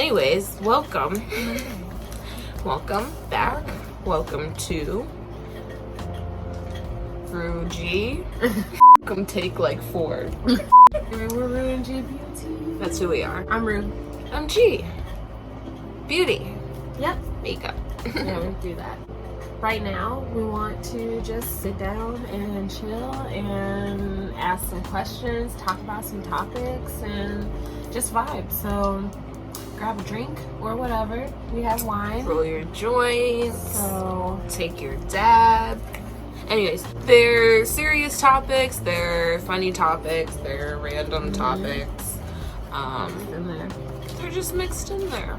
Anyways, welcome. Welcome back. Welcome to Rue G. Welcome take like 4. We're Rue and G Beauty. That's who we are. I'm Rue. I'm G. Beauty. Yep. Makeup. Yeah, we do that. Right now, we want to just sit down and chill and ask some questions, talk about some topics, and just vibe. So grab a drink or whatever. We have wine. Roll your joints. So Take your dab. Anyways, they're serious topics, they're funny topics, they're random topics. in there. They're just mixed in there.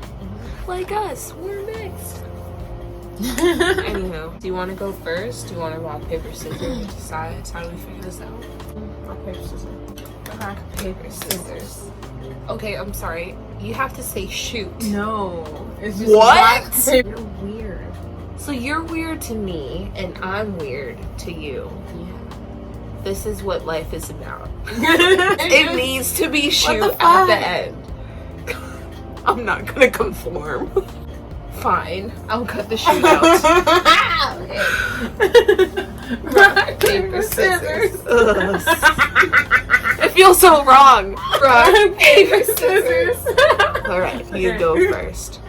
Like us, we're mixed. Anywho, do you want to go first? Do you want to rock, paper, scissors, decide? How do we figure this out? Rock, paper, scissors. Rock, paper, scissors. Okay, I'm sorry. You have to say shoot. No. It's just What? rock, paper. You're weird. So you're weird to me, and I'm weird to you. Yeah. This is what life is about. It needs to be shoot the at the fuck? end. I'm not gonna conform. Fine, I'll cut the shoot out. Rock, paper, scissors. Ugh. It feels so wrong. Rock, paper, scissors. All right, you Okay. go first.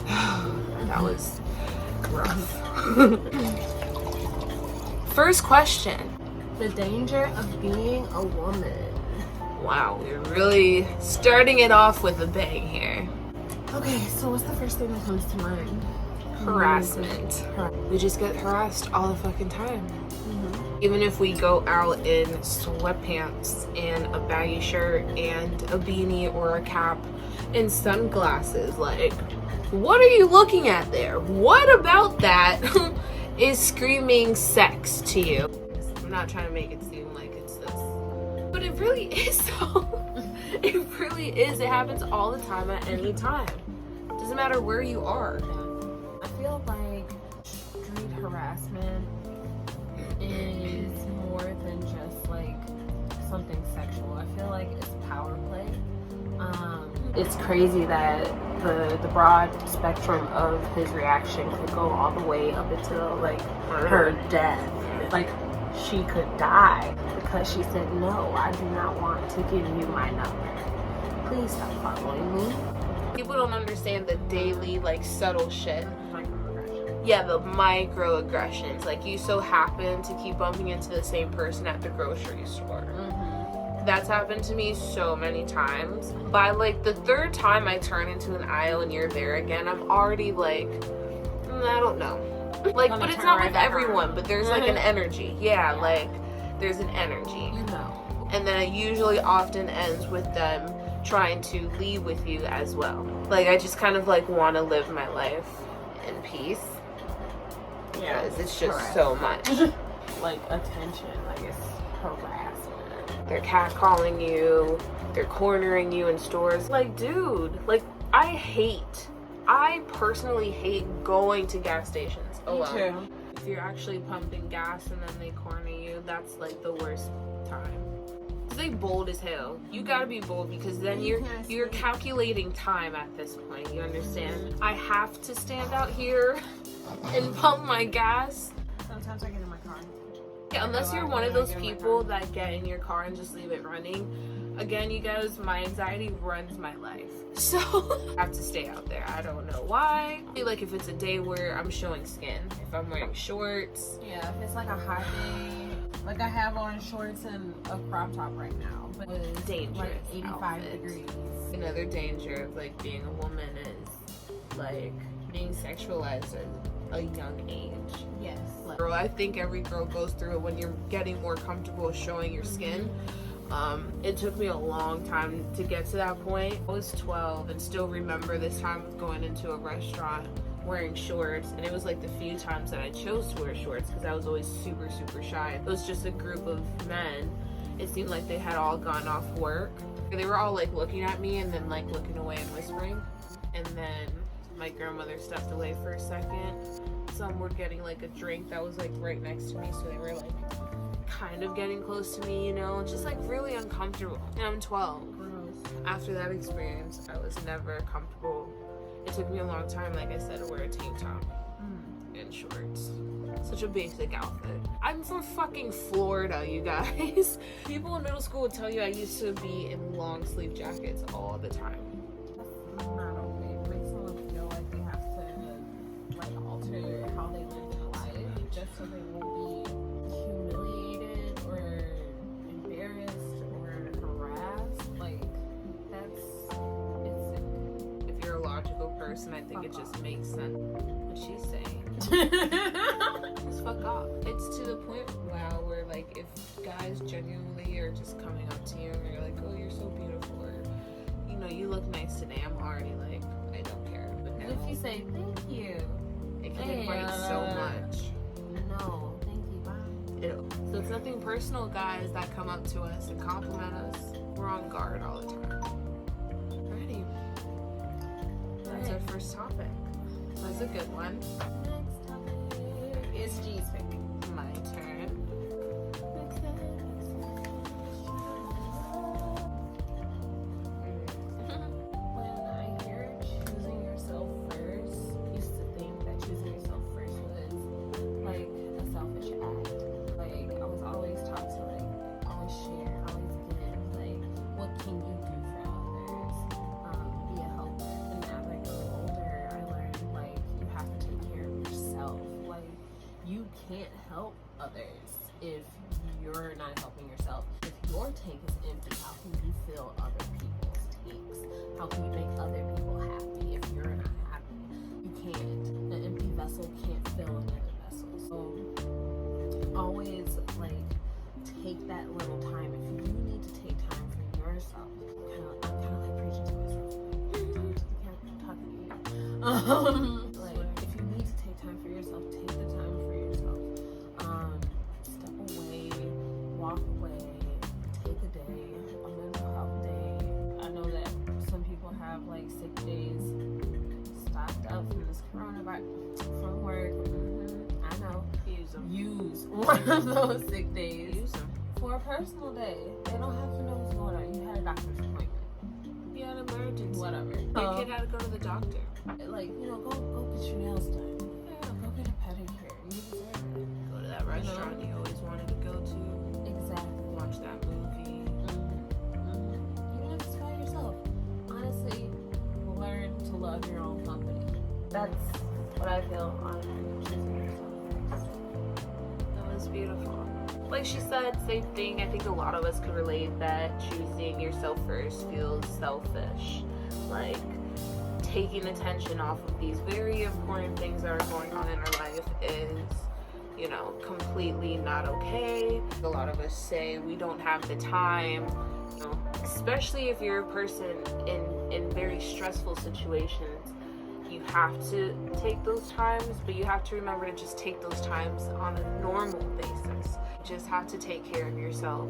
That was rough. First question. The danger of being a woman. Wow, we're really starting it off with a bang here. Okay, so what's the first thing that comes to mind? Harassment. We just get harassed all the fucking time. Even if we go out in sweatpants and a baggy shirt and a beanie or a cap and sunglasses, like, what are you looking at there? What about that is screaming sex to you? I'm not trying to make it seem like it's this, but it really is though. It really is. It happens all the time at any time. Doesn't matter where you are. I feel like street harassment is more than just like something sexual. I feel like it's power play. It's crazy that the broad spectrum of his reaction could go all the way up until like her death. Like she could die because she said, no, I do not want to give you my number. Please stop following me. People don't understand the daily, like, subtle shit. Microaggression. Yeah, the microaggressions. Like, you so happen to keep bumping into the same person at the grocery store. That's happened to me so many times. By, like, the third time I turn into an aisle and you're there again, I'm already, like, I don't know. Like, Gonna but it's turn not right with back everyone, around. but there's, like, an energy. Yeah, like, there's an energy. You know. And then it usually often ends with them trying to leave with you as well. Like, I just kind of like want to live my life in peace because it's just correct. so much. Like attention, like it's harassment. They're catcalling you, they're cornering you in stores. Like, dude, like, I personally hate going to gas stations alone. Me too. If you're actually pumping gas and then they corner you, that's like the worst time. They bold as hell. You gotta be bold because then you're calculating time at this point. You understand? I have to stand out here and pump my gas. Sometimes I get in my car. Yeah, unless you're one of those people that get in your car and just leave it running. Again, you guys, my anxiety runs my life. So I have to stay out there. I don't know why. Like if it's a day where I'm showing skin, if I'm wearing shorts. Yeah, if it's like a hot day, like I have on shorts and a crop top right now, but it's Dangerous like 85 outfit. degrees. Another danger of like being a woman is like being sexualized at a young age. Yes. Like, Girl, I think every girl goes through it when you're getting more comfortable showing your skin. It took me a long time to get to that point. I was 12 and still remember this time of going into a restaurant wearing shorts, and it was like the few times that I chose to wear shorts because I was always super shy. It was just a group of men. It seemed like they had all gone off work. They were all like looking at me and then like looking away and whispering, and then my grandmother stepped away for a second. Some were getting like a drink that was like right next to me, so they were like kind of getting close to me, you know, just like really uncomfortable. And I'm 12. After that experience, I was never comfortable. It took me a long time, like I said, to wear a tank top and shorts. Such a basic outfit. I'm from fucking Florida, you guys. People in middle school would tell you I used to be in long sleeve jackets all the time. That's not okay. It makes someone feel like they have to like alter how they live their life just so they won't be humiliated or embarrassed or harassed. Like it's sick. If you're a logical person, I think it just makes sense. What she's saying. Just fuck off. It's to the point now where like if guys genuinely are just coming up to you and you're like, oh, you're so beautiful, or you know, you look nice today, I'm already like, I don't care. But now, If you say thank you, it can invite so much. no, thank you, bye. So it's nothing personal, guys that come up to us and compliment us. We're on guard all the time. Alrighty. That's our first topic. That's a good one. Next topic is G-Spec. My turn. When I hear choosing yourself first, I used to think that choosing yourself first was like a selfish act. Like I was always taught to like always share, always give. Like what can you do for others? Be a helper. And as I grew older, I learned like you have to take care of yourself. Like you can't help others if you're not helping yourself. If your tank is empty, how can you fill other people's tanks? How can you make other people happy if you're not happy? You can't. An empty vessel can't fill another vessel. So always like take that little time. If you need to take time for yourself, I'm kind of like preaching to myself. I'm talking to you. Like if you need to take time for yourself, take the time for yourself. Step away, walk away, take a day, a mental health day. I know that some people have like sick days stocked up from this coronavirus, from work. I know. Use them. Use one of those sick days Use them. for a personal day. They don't have to know what's going on. You had a doctor's appointment. You had an emergency. Whatever. Your kid had to go to the doctor. Like, you know, go get your nails done. Yeah, go get a pedicure. You deserve it. Go to that restaurant you always wanted to go to. Exactly. Watch that movie. You don't have to tell yourself. Honestly, learn to love your own company. That's what I feel on choosing yourself. That was beautiful. Like she said, same thing. I think a lot of us could relate that choosing yourself first feels selfish. Like taking attention off of these very important things that are going on in our life is, you know, completely not okay. A lot of us say we don't have the time, you know, especially if you're a person in very stressful situations. You have to take those times, but you have to remember to just take those times on a normal basis. You just have to take care of yourself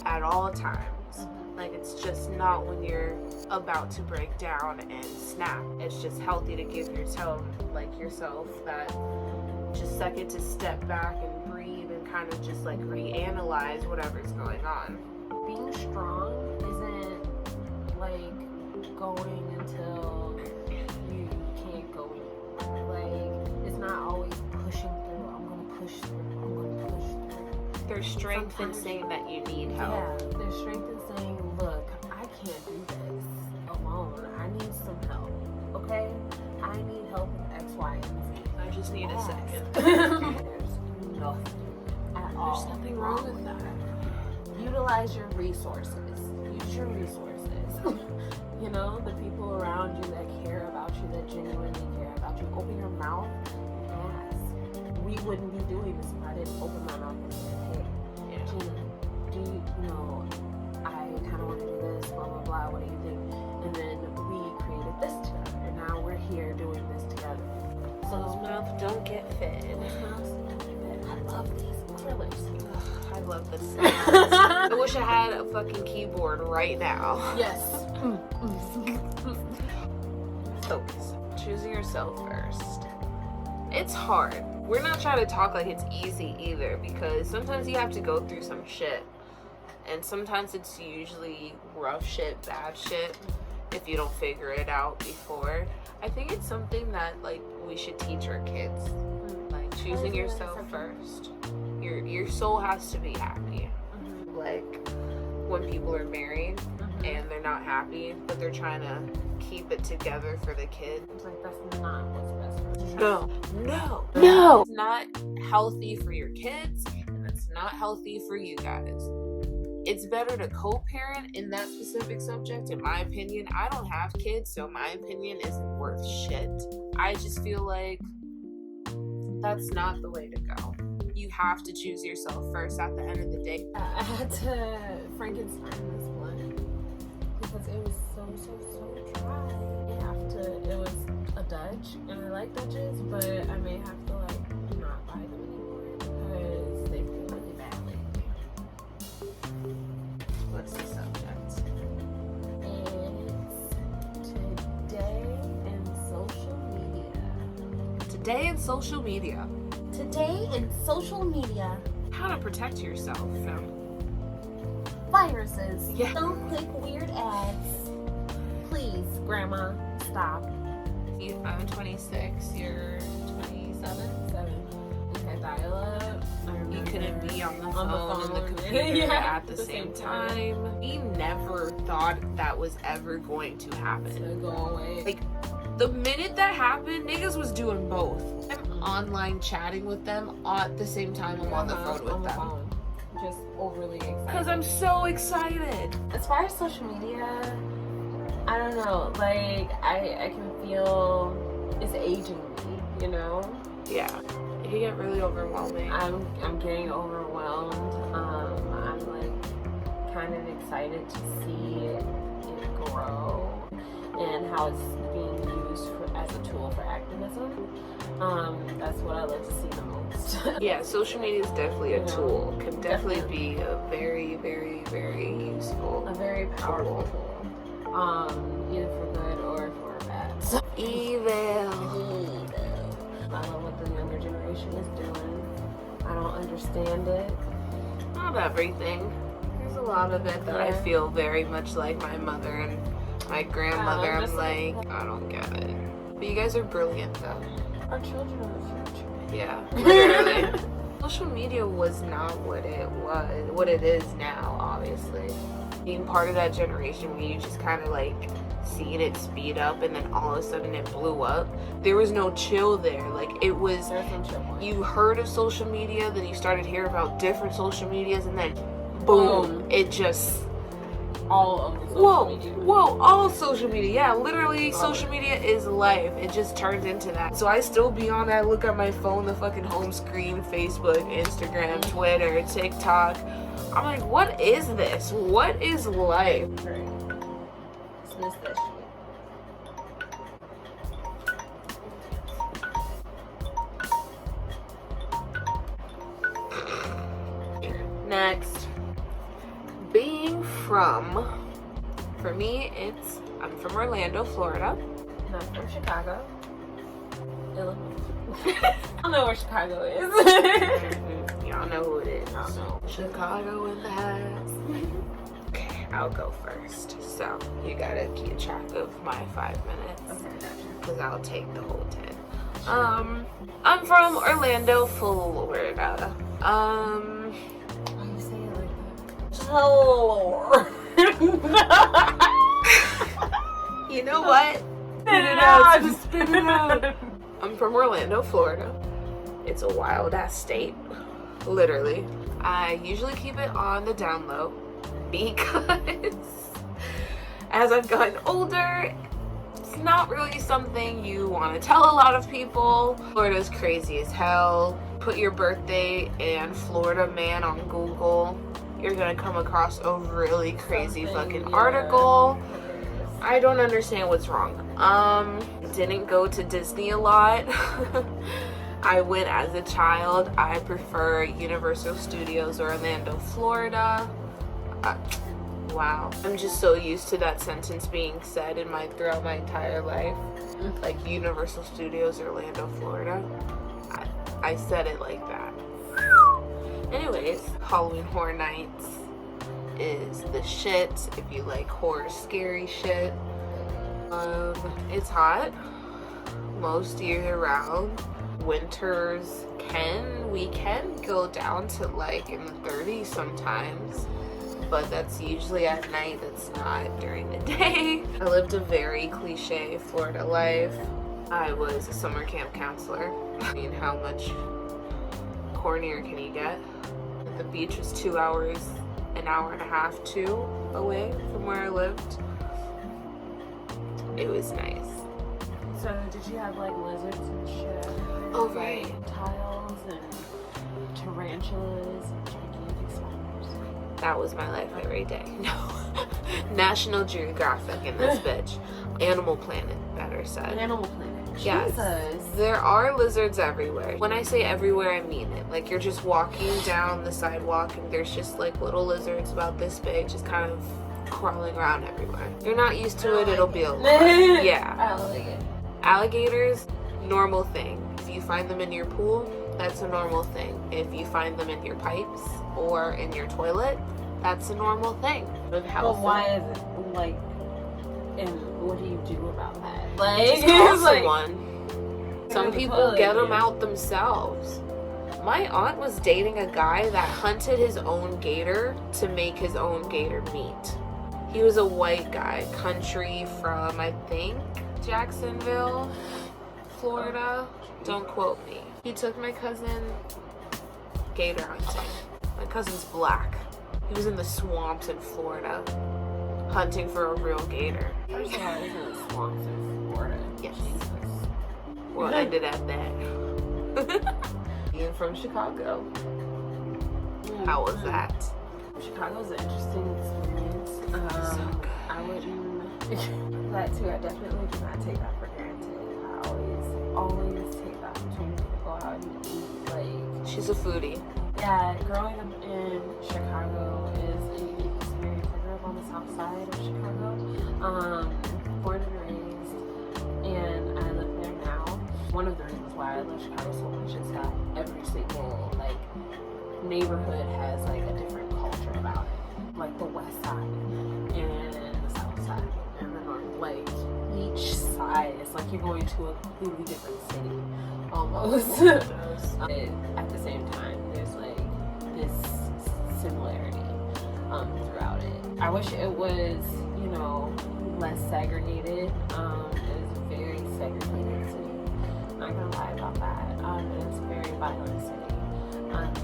at all times. Like it's just not when you're about to break down and snap. It's just healthy to give yourself that just second to step back and breathe and kind of just like reanalyze whatever's going on. Being strong isn't like going until you can't go anymore. Like it's not always pushing through. I'm gonna push through. I'm gonna push through. There's strength in saying that you need help. Yeah, there's strength in saying, look, I can't do this alone. I need some help. Okay? I need help with X, Y, and Z. I just need a second. There's nothing at all. There's nothing wrong with that. Utilize your resources. Use your resources. You know, the people around you that care about you, that genuinely care about you. Open your mouth and ask. We wouldn't be doing this if I didn't open my mouth and say, hey, Gina, do you know, I kind of want to do this, blah, blah, blah, what do you think? And then we created this together, and now we're here doing this together. So Those mouths don't get fed. I love these thrillers. I love this sound. I wish I had a fucking keyboard right now. Yes. Focus. Choosing yourself first. It's hard. We're not trying to talk like it's easy either, because sometimes you have to go through some shit and sometimes it's usually rough shit, bad shit, if you don't figure it out before. I think it's something that like we should teach our kids, like choosing yourself first. Your soul has to be happy. Like when people are married and they're not happy, but they're trying to keep it together for the kid. It's like, that's not what's best for us. No. It's not healthy for your kids, and it's not healthy for you guys. It's better to co-parent in that specific subject, in my opinion. I don't have kids, so my opinion isn't worth shit. I just feel like that's not the way to go. You have to choose yourself first at the end of the day. I had to Frankenstein this one because it was so dry. It was a Dutch, and I like Dutches, but I may have to like not buy them anymore because they feel really bad lately. What's the subject? It's today in social media. Today in social media. Today in social media. How to protect yourself from Viruses. Yeah. Don't click weird ads. Please, Grandma, stop. I'm 26, you're 27. 7. Okay, dial up. You couldn't be on the phone and the phone. computer Yeah, at the same time. We never thought that was ever going to To happen. go away. Like, the minute that happened, niggas was doing both. I'm online chatting with them at the same time I'm on the phone with them. Just overly excited. Because I'm so excited. As far as social media, I don't know. Like, I can feel it's aging me, you know? Yeah. It can get really overwhelming. I'm getting overwhelmed. I'm like kind of excited to see it grow and how it's being used as a tool for activism. That's what I like to see the most. Yeah, social media is definitely a You know, tool. Can definitely definitely. be a very, very, very useful. A very powerful tool. Either for good or for bad. So, Evil. I don't know what the younger generation is doing. I don't understand it. Not everything. There's a lot of it that I Yeah. feel very much like my mother and my grandmother. I'm just like, I don't get it. But you guys are brilliant though. Our children are the future. Yeah, literally. Social media was not what it is now, obviously. Being part of that generation where you just kind of like seen it speed up and then all of a sudden it blew up. There was no chill there. Like it was, There's some chill points. you heard of social media, then you started hearing about different social medias, and then boom, it just all of the social media. Whoa, all social media. Yeah, literally, social media is life. It just turns into that. So I still be on that, look at my phone, the fucking home screen, Facebook, Instagram, Twitter, TikTok. I'm like, what is this? What is life? Dismiss that shit. Next, being from, for me, I'm from Orlando, Florida. Not from Chicago. Illinois. I don't know where Chicago is. Y'all know who it is. I don't know. Chicago in the house. Okay, I'll go first. So you gotta keep track of my 5 minutes, because I'll take the whole 10. I'm from Orlando, Florida. Why you say it like that? You know what? Spit it out. Just spit it out. I'm from Orlando, Florida. It's a wild ass state, literally. I usually keep it on the down low because as I've gotten older, it's not really something you want to tell a lot of people. Florida's crazy as hell. Put your birthday and Florida man on Google. You're gonna come across a really crazy fucking article. I don't understand what's wrong. Didn't go to Disney a lot. I went as a child. I prefer Universal Studios Orlando, Florida. Wow. I'm just so used to that sentence being said throughout my entire life. Like Universal Studios Orlando, Florida. I said it like that. Anyways, Halloween Horror Nights. is the shit. If you like horror, scary shit. It's hot most year round. Winters we can go down to like in the 30s sometimes, but that's usually at night. It's not during the day. I lived a very cliche Florida life. I was a summer camp counselor. I mean, how much cornier can you get? The beach was 2 hours, an hour and a half, away from where I lived. It was nice. So did you have like lizards and shit? Oh, right. Tiles and tarantulas and gigantic spiders. That was my life every day. No. National Geographic in this bitch. Animal Planet, better said. Animal Planet. Yes. Jesus. There are lizards everywhere. When I say everywhere, I mean it. Like, you're just walking down the sidewalk and there's just like little lizards about this big just kind of crawling around everywhere. If you're not used to it, it'll be a lot. Yeah. I like it. Alligators, normal thing. If you find them in your pool, that's a normal thing. If you find them in your pipes or in your toilet, that's a normal thing. But why is it like, and what do you do about that? Like, just call like, someone. Some people get them out themselves. My aunt was dating a guy that hunted his own gator to make his own gator meat. He was a white guy, country from, I think, Jacksonville, Florida. Don't quote me. He took my cousin gator hunting. My cousin's black. He was in the swamps in Florida hunting for a real gator. First of all, he's in the swamps in Florida. Yes. Jesus. Well, ended at that. Being from Chicago. How was that? Chicago's an interesting experience. So good. I wouldn't. That too, I definitely do not take that for granted. I always take the opportunity to go out and eat. Like, She's a foodie. yeah, growing up in Chicago is a unique experience. I grew up on the south side of Chicago, born and raised, and I live there now. One of the reasons why I love Chicago so much is that every single like neighborhood has like a different culture about it. Like the west side and the south side and the north. Like each side is like you're going to a completely different city almost. But at the same time, there's like this similarity throughout it. I wish it was, you know, less segregated. It is a very segregated city. Not gonna lie about that. It's a very violent city.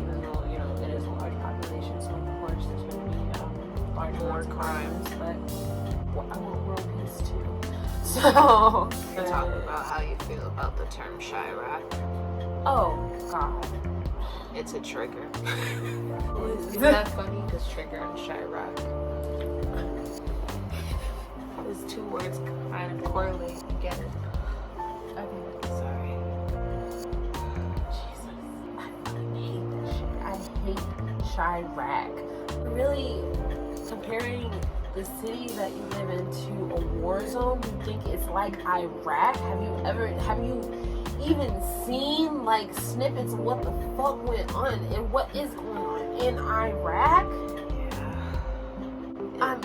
Even though, you know, it is a large population, so of course there's going to be large More crimes. but I want world peace too. So You talk about how you feel about the term Chirac. oh god, It's a trigger. Isn't that funny? Because trigger and Chirac. Those two words kind of correlate. You get it? okay. Sorry. Jesus, I fucking hate that shit. I hate Chirac. Really, comparing the city that you live into a war zone, you think it's like Iraq? Have you even seen like snippets of what the fuck went on and what is going on in Iraq? Yeah.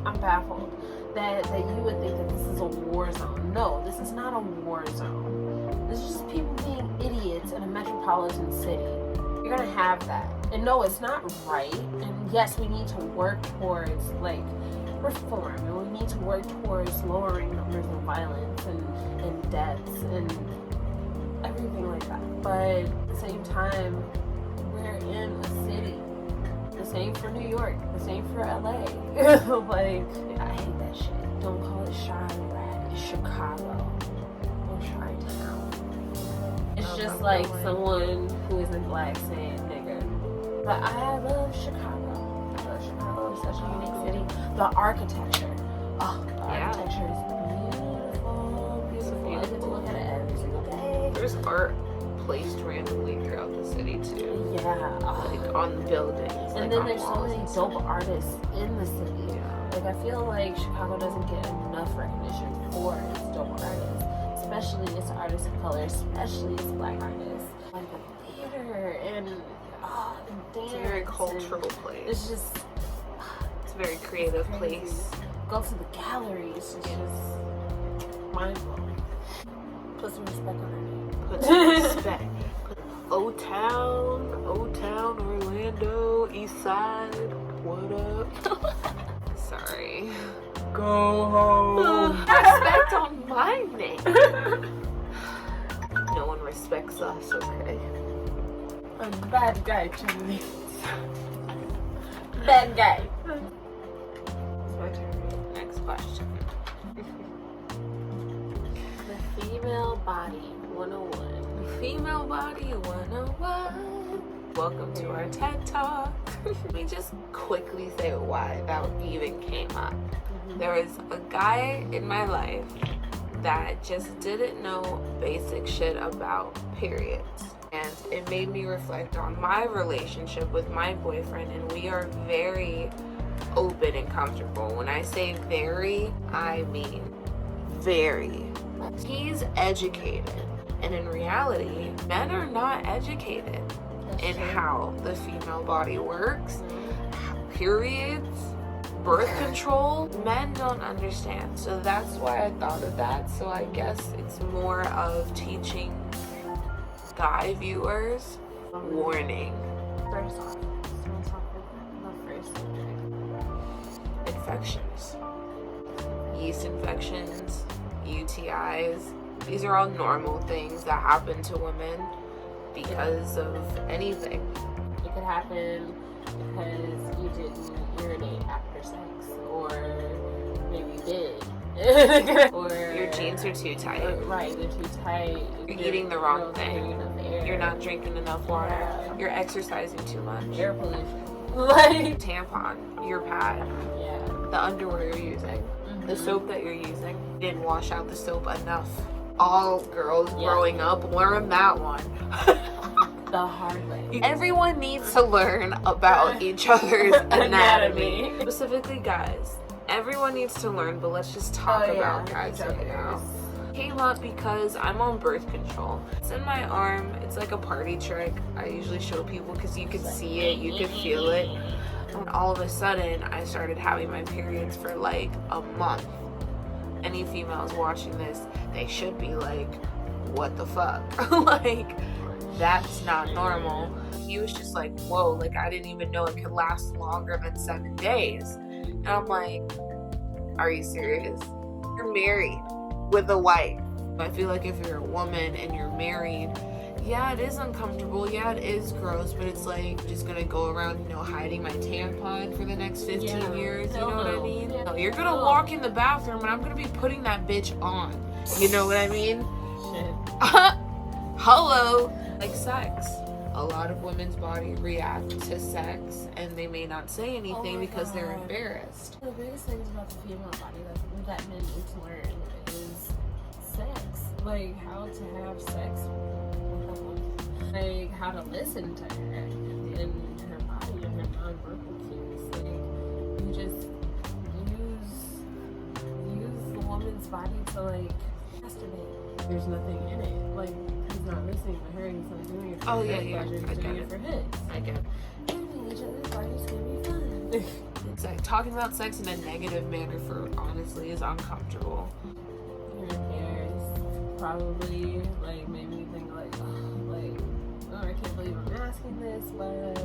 I'm baffled that you would think that this is a war zone. No, this is not a war zone. This is just people being idiots in a metropolitan city. You're gonna have that. And no, it's not right. And yes, we need to work towards like reform, and we need to work towards lowering numbers of violence and deaths and everything like that. But at the same time, we're in a city. The same for New York, the same for LA. Like, I hate that shit. Don't call it Chirac, it's Chicago. Or Chi-Town. It's just like someone who isn't black saying nigger. But I love Chicago. I love Chicago. It's such a unique city. The architecture. Oh, the architecture is beautiful. Beautiful. I get to look at it every single day. There's art placed randomly throughout the city too. Yeah. Like on the buildings. And like then on there's so walls many and dope stuff. artists in the city. Like, I feel like Chicago doesn't get enough recognition for its dope artists, especially its artists of color, especially its black artists. Like the theater, and oh, and It's a very dance, cultural and place. it's just It's a very creative crazy. place. Go to the galleries. It's just mind blowing. Put some respect on her name. Put some respect. O-Town, Orlando, East Side, what up? Sorry. Go home. Respect on my name. No one respects us, okay? I'm a bad guy, Charlie. Bad guy. It's my turn. Next question. The female body 101. Female body 101. Welcome to our TED Talk. Let me just quickly say why that even came up. There was a guy in my life that just didn't know basic shit about periods. And it made me reflect on my relationship with my boyfriend, and we are very open and comfortable. When I say very, I mean very. He's educated, and in reality, men are not educated in how the female body works, periods, birth control. Men don't understand, so that's why I thought of that. So I guess it's more of teaching guy viewers. Warning: First off, the first subject. infections, yeast infections, UTIs. These are all normal things that happen to women because of anything. It could happen because you didn't urinate after sex, or maybe you did. Or Your jeans are too tight. Right, they're too tight. You're eating the wrong not thing. taking enough air. You're not drinking enough water. Yeah. You're exercising too much. Air pollution. Like, Tampon, your pad, yeah. the underwear you're using, the Mhm. soap that you're using. You didn't wash out the soap enough. All girls Yeah. growing up learn that one. The hard way. Everyone needs to learn about each other's anatomy. Anatomy. Specifically guys. Everyone needs to learn, but let's just talk about guys right now. Came up because I'm on birth control. It's in my arm. It's like a party trick. I usually show people because you can see it, you can feel it. And all of a sudden, I started having my periods for like a month. Any females watching this, they should be like, what the fuck? Like, that's not normal. He was just like, whoa, like I didn't even know it could last longer than 7 days. And I'm like, are you serious? You're married with a wife. I feel like if you're a woman and you're married, yeah, it is uncomfortable. Yeah, it is gross, but it's like just gonna go around, hiding my tampon for the next 15 years. You know what I mean? Yeah. No, you're gonna walk in the bathroom and I'm gonna be putting that bitch on. You know what I mean? Shit. Hello. Like sex. A lot of women's body react to sex and they may not say anything because they're God. embarrassed. The biggest things about the female body that men need to learn is sex. Like how to have sex with a woman. Like how to listen to her and her body and her non-verbal cues. Like you just use the woman's body to like masturbate. There's nothing in it. Like he's not listening to her, he's not doing it for Oh, her yeah, pleasure, I he's doing get it for his. I get it. Doing each other's bodies can be fun. It's like talking about sex in a negative manner for honestly is uncomfortable. Your parents probably like made me think like, oh, I can't believe I'm asking this, but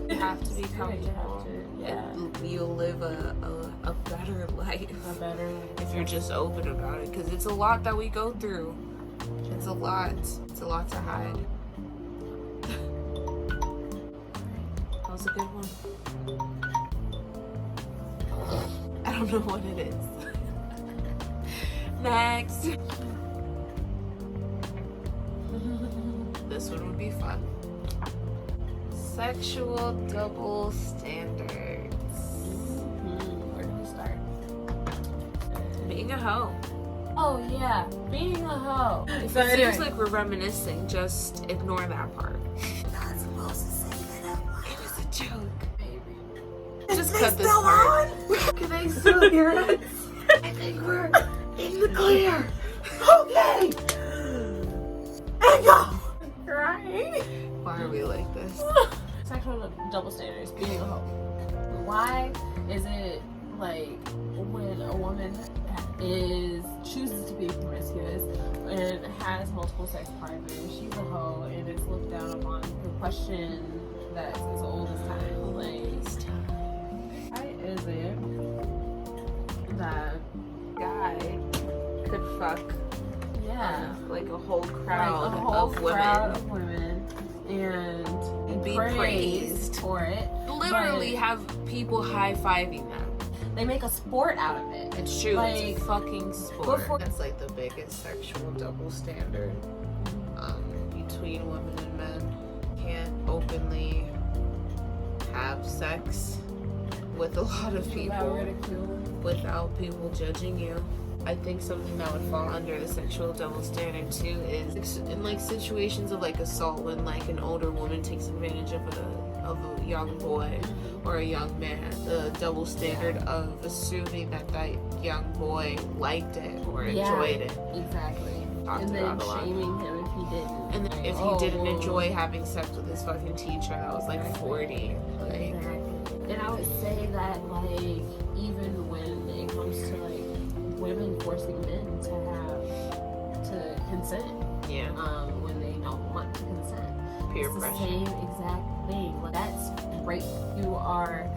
You have to be you have comfortable. to, yeah, And you'll live a better life a better. if you're just open about it, because it's a lot that we go through. It's a lot. It's a lot to hide. That was a good one. I don't know what it is. Next. This one would be fun. Sexual double standards. Where do we start? Being a hoe. Oh yeah, being a hoe. If So it seems anyway. like we're reminiscing, just ignore that part. Not supposed to say that. It was a joke. Baby. Just cut this part. Can they still hear us? I think we're in the clear. Okay. And go. Crying. Why are we like this? Sexual double standards, being a hoe. Why is it like when a woman chooses to be promiscuous and has multiple sex partners, she's a hoe and it's looked down upon? The question that's as old as time. Like, why is it that Guy could fuck like a whole crowd of women and be praised praised for it? literally but have people high-fiving them. they make a sport out of it. It's true. Like, it's a fucking sport. before- That's like the biggest sexual double standard between women and men. Can't openly have sex with a lot of people without people judging you. I think something that would fall under the sexual double standard too is in like situations of like assault, when like an older woman takes advantage of a young boy or a young man. The double standard of assuming that young boy liked it or enjoyed it. Exactly. Talked And then about a lot. shaming him if he didn't. And then if he didn't enjoy having sex with his fucking teacher that was like 40, like Exactly. And I would say that like even when it comes to like women forcing men to consent, yeah, when they don't want to consent, peer it's the pressure. same exact thing. Like, that's rape. You are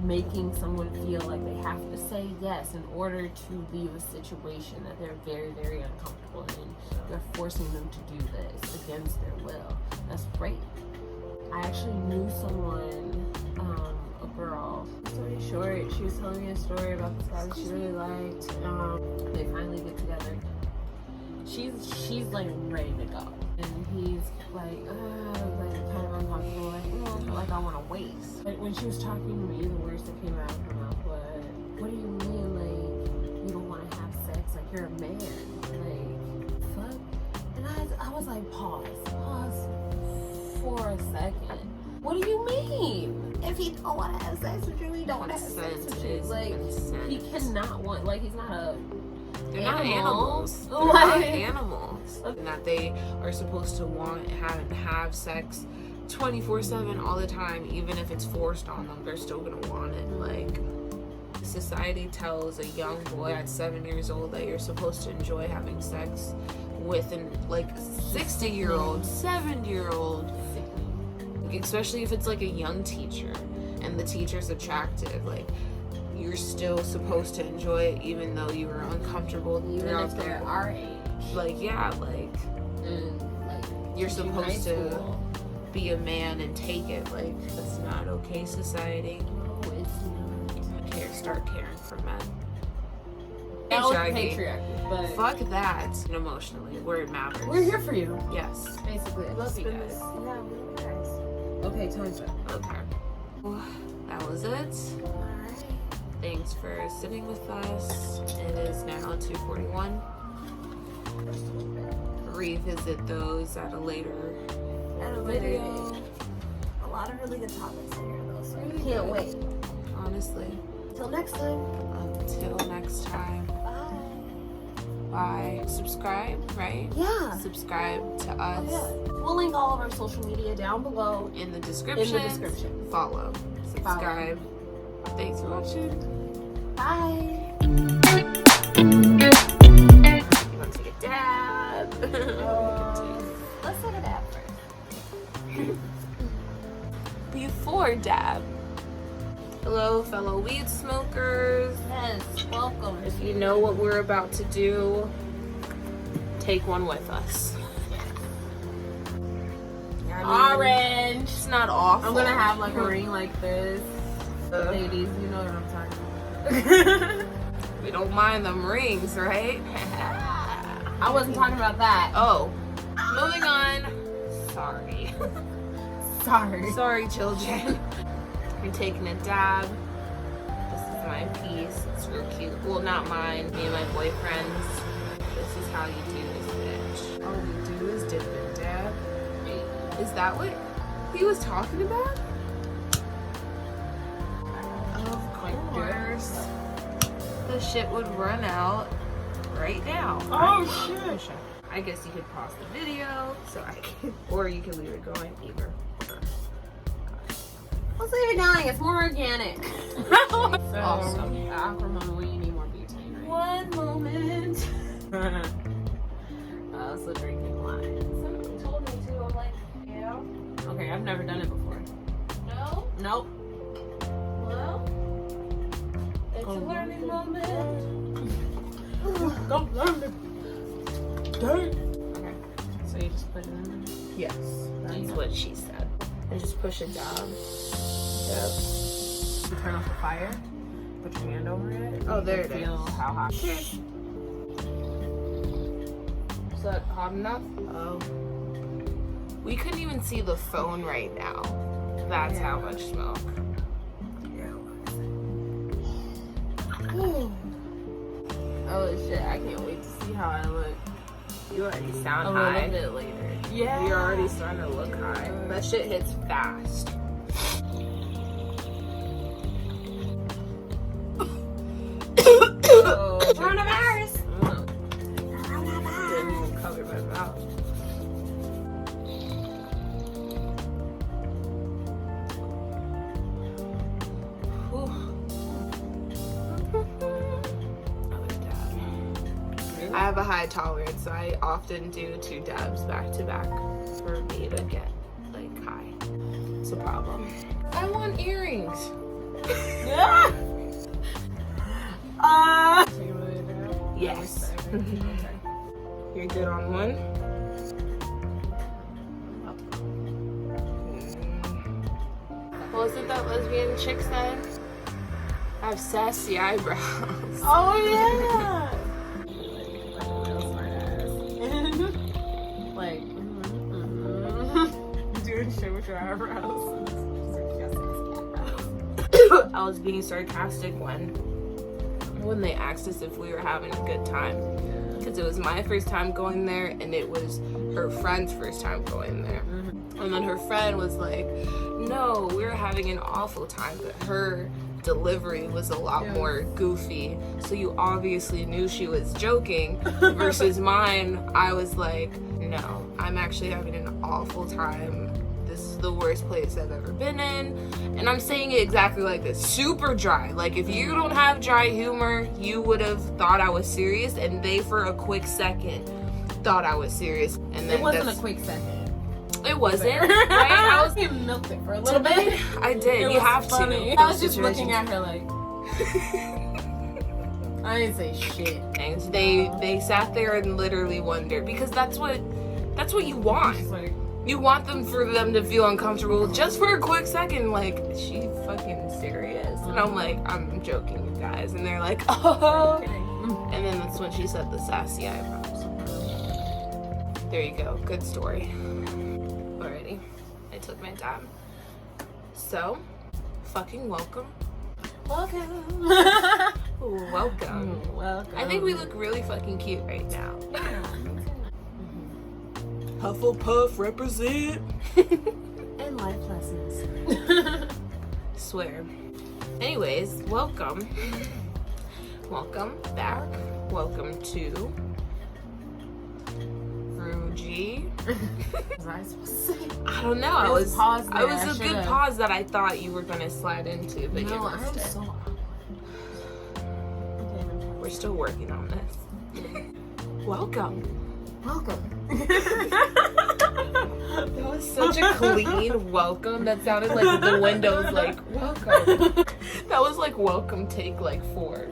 making someone feel like they have to say yes in order to leave a situation that they're very, very uncomfortable in. You're forcing them to do this against their will. That's rape. I actually knew someone, a girl. Story short, she was telling me a story about this guy that she really liked. They finally get together. She's like ready to go, and he's like kind of uncomfortable. Like I want to wait. But when she was talking to me, the words that came out of her mouth was, "What do you mean, like you don't want to have sex? Like you're a man? Like fuck?" And I was like, pause for a second. What do you mean? If he don't want to have sex with you, he don't want to have sex with you. Like he cannot want. Like he's not a. They're not animals. They're Like- not animals. And that they are supposed to have sex 24/7 all the time, even if it's forced on them. They're still gonna want it. Like society tells a young boy at 7 years old that you're supposed to enjoy having sex with an like 60-year-old, 7-year-old, especially if it's like a young teacher and the teacher's attractive. Like you're still supposed to enjoy it even though you were uncomfortable Even throughout if they're our age. like yeah, like And like you're teaching high supposed to school. be a man and take it. Like that's not okay, society. No, it's not. Start caring for men. That was Patriarchy. patriarchy, but Fuck that. Emotionally, where it matters. we're here for you. Yes. Basically, I love you guys. Yeah, we love you guys. Okay, time's up. Okay. Well, that was it. Alright. Thanks for sitting with us. It is now 2:41. Revisit those at a later At a video. A lot of really good topics in here though, so I can't wait. Honestly. Till next time. Until next time. Bye. Bye. Subscribe, right? Yeah. Subscribe to us Oh, yeah. We'll link all of our social media down below in the description. Follow. Subscribe. Thanks for watching. Bye. You want to take a dab? Let's take a dab first. Before dab. Hello, fellow weed smokers. Yes, welcome. If you know what we're about to do, take one with us. I mean, Orange. it's not awful. I'm gonna have like a ring like this. Ladies, you know what I'm talking about. We don't mind them rings, right? I wasn't talking about that. Oh, moving on. Sorry. Sorry. Sorry, children. I'm taking a dab. This is my piece. It's real cute. Well, not mine. Me and my boyfriend's. This is how you do this, bitch. All we do is dip and dab. Is that what he was talking about? Of course. The shit would run out right now. Oh shit. I guess you could pause the video so I can, or you can leave it going either. Let's leave it going. It's more organic. So, Awesome. awkward moment when you need more butane, right? One moment. So drinking wine. Somebody told me to. I'm like, yeah. Okay, I've never done it before. No. Nope. Well, it's a learning moment. Don't learn it. Okay. So you just put it in there? Yes, that's what she said. And just push it down. Yep. You turn off the fire, put your hand over it. Oh, you there can it feel is. how hot. Cheers. Is that hot enough? Oh. We couldn't even see the phone right now. That's how much smoke. Oh shit, I can't wait to see how I look. You already sound A high. little bit later. Yeah. You're already starting to look high. That shit hits fast. Oh, Coronavirus! Didn't even cover my mouth. I have a high tolerance, so I often do 2 dabs back to back for me to get like high. It's a problem. I want earrings. Yes. You're good on one? What was it that lesbian chick said? I have sassy eyebrows. Oh yeah. Like, doing shit with your eyebrows. I was being sarcastic when they asked us if we were having a good time. Because it was my first time going there and it was her friend's first time going there. And then her friend was like, no, we were having an awful time, but her delivery was a lot more goofy. So you obviously knew she was joking versus mine. I was like, no, I'm actually having an awful time. This is the worst place I've ever been in. And I'm saying it exactly like this, super dry. Like if you don't have dry humor, you would have thought I was serious, and they for a quick second thought I was serious. And then It wasn't a quick second. It wasn't, right? I was You milked it for a little bit. I did. It You was have funny. to. I was just looking at her like, I didn't say shit. And they sat there and literally wondered, because that's what you want. Just like, You want them for them to feel uncomfortable just for a quick second. Like, is she fucking serious? And I'm like, I'm joking, you guys. And they're like, oh. And then that's when she said the sassy eyebrows. There you go. Good story. Alrighty. I took my time. So, fucking welcome. welcome. Welcome. Welcome. I think we look really fucking cute right now. Hufflepuff represent. And life lessons. Swear. Anyways, welcome. Welcome back. Welcome to Ruji. Was I supposed to say? I don't know. It was paused I there. was I a good should've. pause that I thought you were gonna slide into, but you No, missed I'm it. so We're still working on this. Welcome. welcome. That was such a clean welcome. That sounded like the windows like welcome. That was like welcome take like 4.